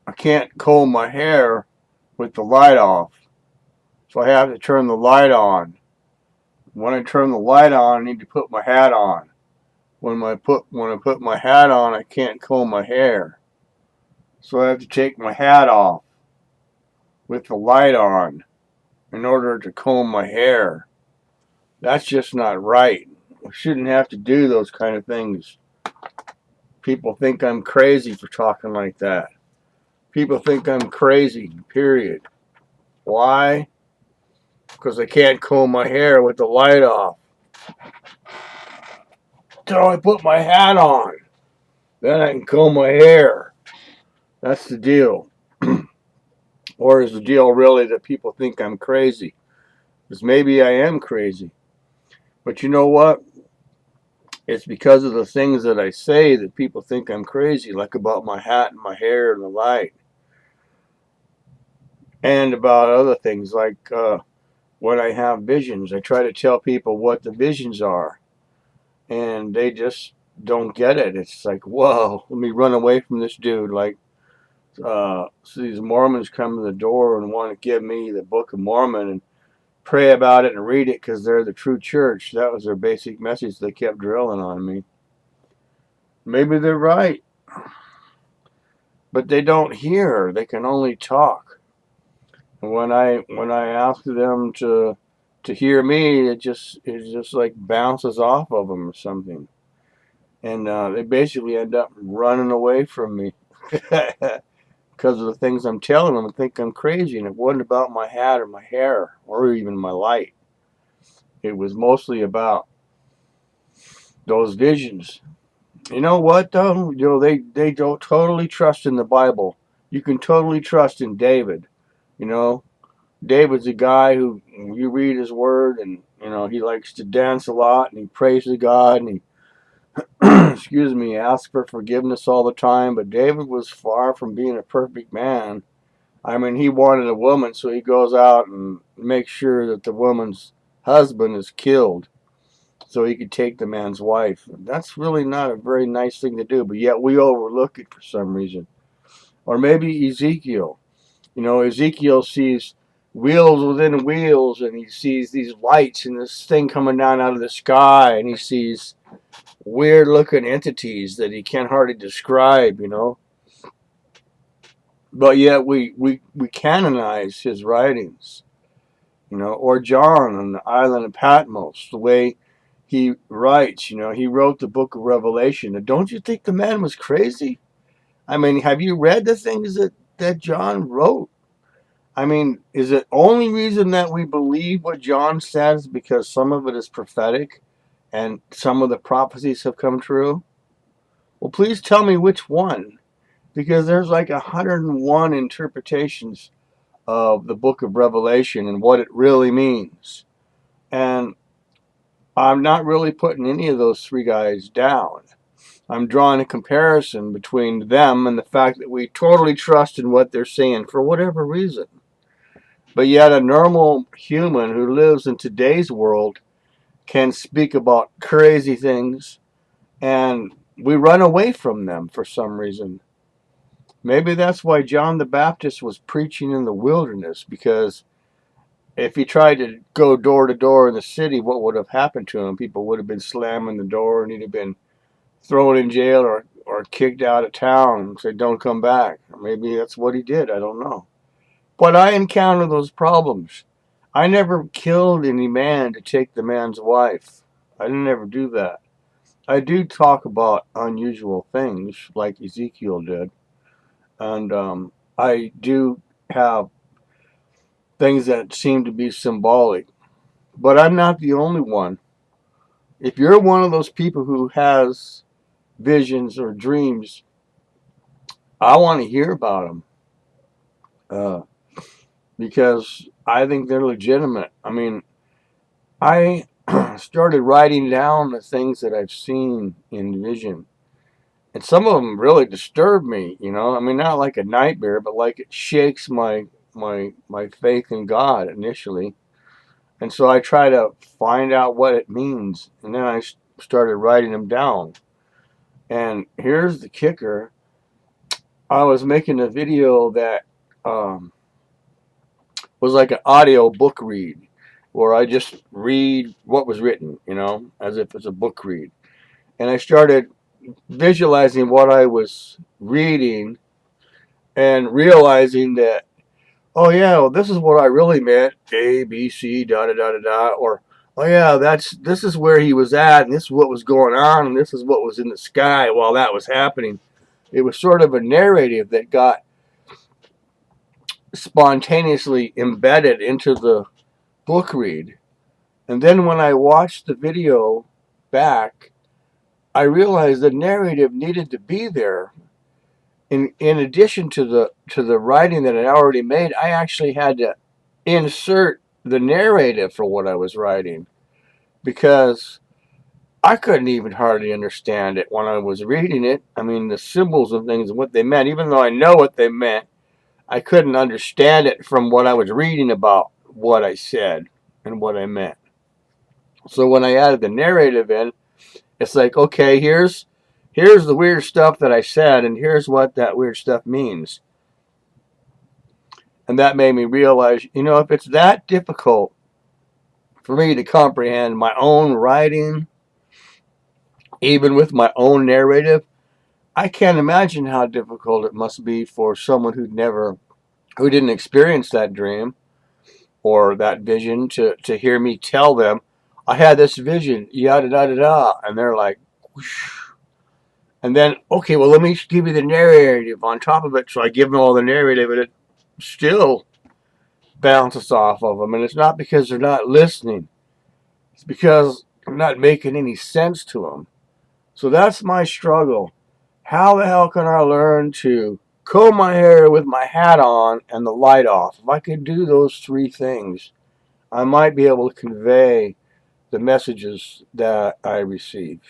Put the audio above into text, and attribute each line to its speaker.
Speaker 1: I can't comb my hair with the light off. So I have to turn the light on. When I turn the light on, I need to put my hat on. When I put my hat on, I can't comb my hair. So I have to take my hat off with the light on in order to comb my hair. That's just not right. We shouldn't have to do those kind of things. People think I'm crazy for talking like that. People think I'm crazy, period. Why? Because I can't comb my hair with the light off. Till I put my hat on. Then I can comb my hair. That's the deal. Or is the deal really that people think I'm crazy? Because maybe I am crazy. But you know what? It's because of the things that I say that people think I'm crazy, like about my hat and my hair and the light. And about other things like when I have visions. I try to tell people what the visions are. And they just don't get it. It's like, whoa, let me run away from this dude. Like, so these Mormons come to the door and want to give me the Book of Mormon and pray about it and read it because they're the true church. That was their basic message they kept drilling on me. Maybe they're right, but they don't hear. They can only talk. And when I ask them to hear me, it just like bounces off of them or something, and they basically end up running away from me. Because of the things I'm telling them and think I'm crazy. And it wasn't about my hat or my hair or even my light. It was mostly about those visions. You know what, though? They don't totally trust in the Bible. You can totally trust in David. You know, David's a guy who you read his word and, he likes to dance a lot and he prays to God and excuse me, asks for forgiveness all the time. But David was far from being a perfect man. I mean, he wanted a woman, so he goes out and makes sure that the woman's husband is killed so he could take the man's wife. That's really not a very nice thing to do, but yet we overlook it for some reason. Or maybe Ezekiel. Ezekiel sees wheels within wheels, and he sees these lights and this thing coming down out of the sky, and he sees weird looking entities that he can't hardly describe. But yet we canonize his writings. Or John on the island of Patmos, the way he writes. He wrote the book of Revelation. And don't you think the man was crazy? I mean, have you read the things that John wrote? I mean, is it only reason that we believe what John says because some of it is prophetic and some of the prophecies have come true? Well, please tell me which one, because there's like 101 interpretations of the book of Revelation and what it really means. And I'm not really putting any of those three guys down. I'm drawing a comparison between them and the fact that we totally trust in what they're saying for whatever reason. But yet, a normal human who lives in today's world can speak about crazy things, and we run away from them for some reason. Maybe that's why John the Baptist was preaching in the wilderness, because if he tried to go door to door in the city, what would have happened to him? People would have been slamming the door and he'd have been thrown in jail or kicked out of town and said, don't come back. Or maybe that's what he did. I don't know. But I encounter those problems. I never killed any man to take the man's wife. I didn't ever do that. I do talk about unusual things like Ezekiel did. And I do have things that seem to be symbolic. But I'm not the only one. If you're one of those people who has visions or dreams, I want to hear about them uh, because I think they're legitimate. I mean, I started writing down the things that I've seen in vision, and some of them really disturb me. I mean, not like a nightmare, but like it shakes my faith in God initially. And so I try to find out what it means, and then I started writing them down. And here's the kicker. I was making a video that um, was like an audio book read, where I just read what was written, as if it's a book read. And I started visualizing what I was reading and realizing that, oh yeah, well, this is what I really meant. A, B, C, da da da da da. Or, oh yeah, this is where he was at, and this is what was going on, and this is what was in the sky while that was happening. It was sort of a narrative that got spontaneously embedded into the book read. And then when I watched the video back, I realized the narrative needed to be there. In addition to the writing that I already made, I actually had to insert the narrative for what I was writing, because I couldn't even hardly understand it when I was reading it. I mean, the symbols and things and what they meant, even though I know what they meant, I couldn't understand it from what I was reading about what I said and what I meant. So when I added the narrative in, it's like, okay, here's the weird stuff that I said, and here's what that weird stuff means. And that made me realize, if it's that difficult for me to comprehend my own writing, even with my own narrative, I can't imagine how difficult it must be for someone who didn't experience that dream or that vision to hear me tell them, I had this vision, yada da da da, and they're like, whoosh. And then, okay, well, let me give you the narrative on top of it. So I give them all the narrative, and it still bounces off of them. And it's not because they're not listening, it's because I'm not making any sense to them. So that's my struggle. How the hell can I learn to comb my hair with my hat on and the light off? If I could do those three things, I might be able to convey the messages that I receive.